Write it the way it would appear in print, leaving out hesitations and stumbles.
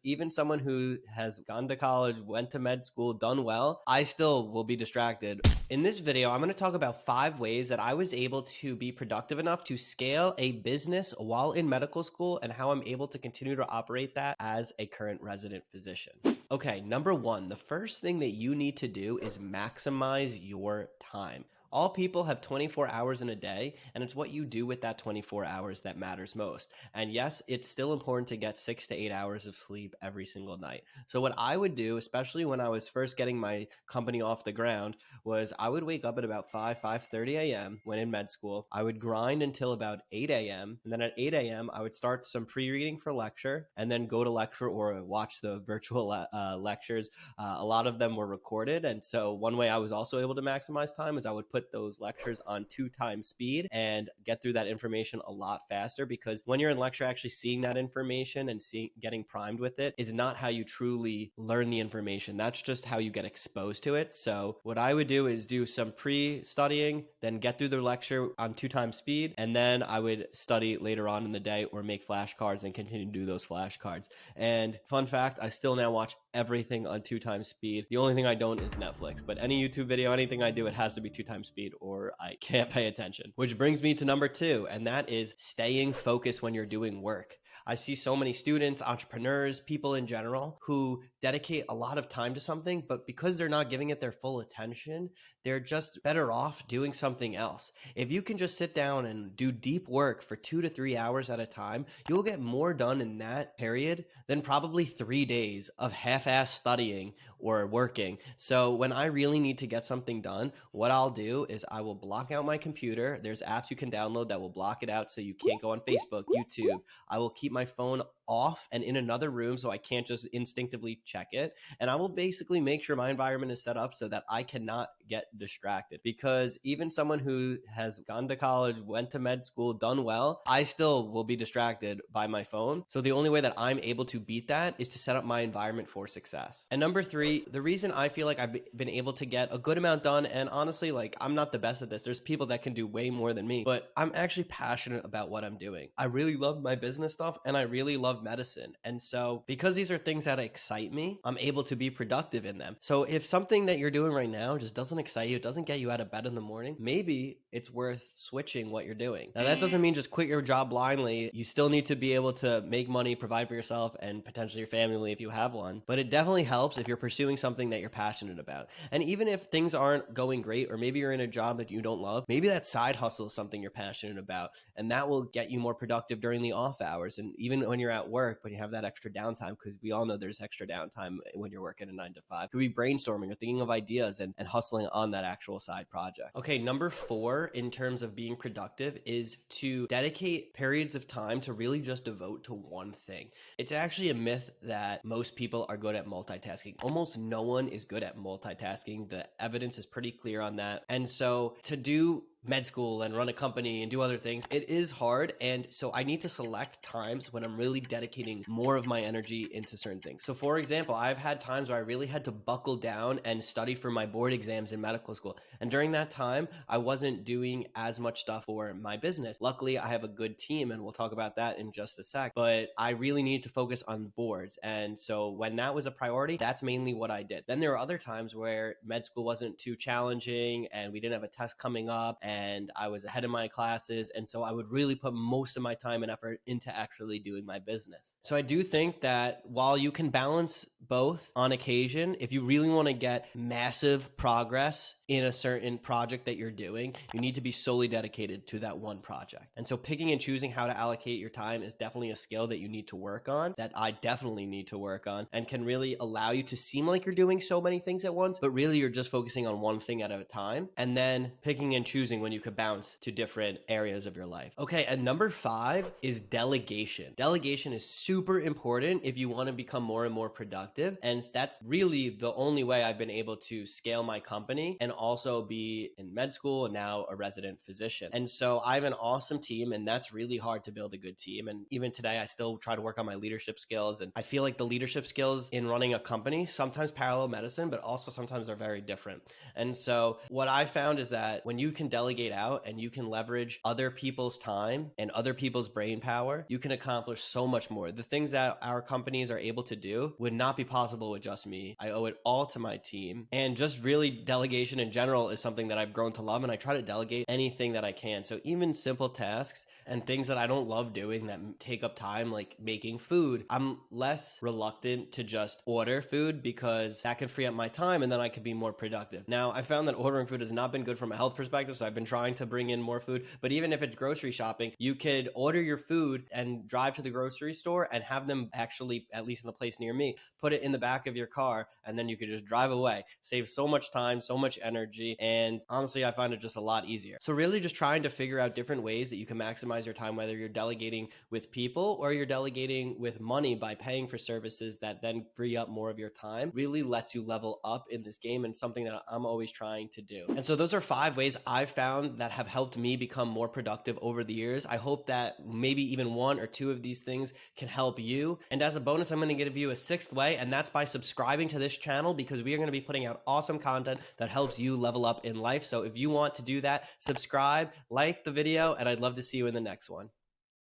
Even someone who has gone to college, went to med school, done well, I still will be distracted. In this video, I'm going to talk about 5 ways that I was able to be productive enough to scale a business while in medical school and how I'm able to continue to operate that as a current resident physician. Okay, number 1, the first thing that you need to do is maximize your time. All people have 24 hours in a day, and it's what you do with that 24 hours that matters most. And yes, it's still important to get 6 to 8 hours of sleep every single night. So what I would do, especially when I was first getting my company off the ground, was I would wake up at about 5:30 a.m. when in med school. I would grind until about 8 a.m. And then at 8 a.m., I would start some pre-reading for lecture and then go to lecture or watch the virtual lectures. A lot of them were recorded. And so one way I was also able to maximize time is I would put those lectures on 2 times speed and get through that information a lot faster, because when you're in lecture, actually seeing that information and getting primed with it is not how you truly learn the information. That's just how you get exposed to it. So what I would do is do some pre-studying, then get through the lecture on 2 times speed, and then I would study later on in the day or make flashcards and continue to do those flashcards. And fun fact, I still now watch everything on 2 times speed. The only thing I don't is Netflix, but any YouTube video, anything I do, it has to be 2 times speed or I can't pay attention. Which brings me to number 2, and that is staying focused when you're doing work. I see so many students, entrepreneurs, people in general who dedicate a lot of time to something, but because they're not giving it their full attention, they're just better off doing something else. If you can just sit down and do deep work for 2 to 3 hours at a time, you'll get more done in that period than probably 3 days of half-ass studying or working. So when I really need to get something done, what I'll do is I will block out my computer. There's apps you can download that will block it out so you can't go on Facebook, YouTube. I will keep my phone off and in another room so I can't just instinctively check it. And I will basically make sure my environment is set up so that I cannot get distracted, because even someone who has gone to college, went to med school, done well, I still will be distracted by my phone. So the only way that I'm able to beat that is to set up my environment for success. And number 3, the reason I feel like I've been able to get a good amount done, and honestly, like, I'm not the best at this. There's people that can do way more than me, but I'm actually passionate about what I'm doing. I really love my business stuff and I really love medicine. And so because these are things that excite me, I'm able to be productive in them. So if something that you're doing right now just doesn't excite you, it doesn't get you out of bed in the morning, maybe it's worth switching what you're doing. Now, that doesn't mean just quit your job blindly. You still need to be able to make money, provide for yourself and potentially your family if you have one. But it definitely helps if you're pursuing something that you're passionate about. And even if things aren't going great, or maybe you're in a job that you don't love, maybe that side hustle is something you're passionate about, and that will get you more productive during the off hours. And even when you're at work, but you have that extra downtime, because we all know there's extra downtime when you're working a 9 to 5. Could be brainstorming or thinking of ideas and hustling on that actual side project. Okay, number 4 in terms of being productive is to dedicate periods of time to really just devote to one thing. It's actually a myth that most people are good at multitasking. Almost no one is good at multitasking. The evidence is pretty clear on that. And so to do med school and run a company and do other things, it is hard. And so I need to select times when I'm really dedicating more of my energy into certain things. So for example, I've had times where I really had to buckle down and study for my board exams in medical school. And during that time, I wasn't doing as much stuff for my business. Luckily, I have a good team, and we'll talk about that in just a sec, but I really need to focus on boards. And so when that was a priority, that's mainly what I did. Then there were other times where med school wasn't too challenging and we didn't have a test coming up and I was ahead of my classes. And so I would really put most of my time and effort into actually doing my business. So I do think that while you can balance both on occasion, if you really want to get massive progress in a certain project that you're doing, you need to be solely dedicated to that one project. And so picking and choosing how to allocate your time is definitely a skill that you need to work on, that I definitely need to work on, and can really allow you to seem like you're doing so many things at once, but really you're just focusing on one thing at a time, and then picking and choosing when you could bounce to different areas of your life. Okay, and number 5 is delegation. Delegation is super important if you want to become more and more productive, and that's really the only way I've been able to scale my company and also be in med school and now a resident physician. And so I have an awesome team, and that's really hard to build a good team. And even today, I still try to work on my leadership skills. And I feel like the leadership skills in running a company sometimes parallel medicine, but also sometimes are very different. And so what I found is that when you can delegate out and you can leverage other people's time and other people's brain power, you can accomplish so much more. The things that our companies are able to do would not be possible with just me. I owe it all to my team. And just really delegation in general is something that I've grown to love, and I try to delegate anything that I can. So even simple tasks and things that I don't love doing that take up time, like making food, I'm less reluctant to just order food because that can free up my time and then I could be more productive. Now, I found that ordering food has not been good from a health perspective, so I've been trying to bring in more food. But even if it's grocery shopping, you could order your food and drive to the grocery store and have them actually, at least in the place near me, put it in the back of your car, and then you could just drive away. Save so much time, so much energy, and honestly, I find it just a lot easier. So really just trying to figure out different ways that you can maximize your time, whether you're delegating with people or you're delegating with money by paying for services that then free up more of your time, really lets you level up in this game, and something that I'm always trying to do. And so those are 5 ways I've found that have helped me become more productive over the years. I hope that maybe even 1 or 2 of these things can help you. And as a bonus, I'm going to give you a 6th way, and that's by subscribing to this channel, because we are going to be putting out awesome content that helps you level up in life. So if you want to do that, subscribe, like the video, and I'd love to see you in the next one.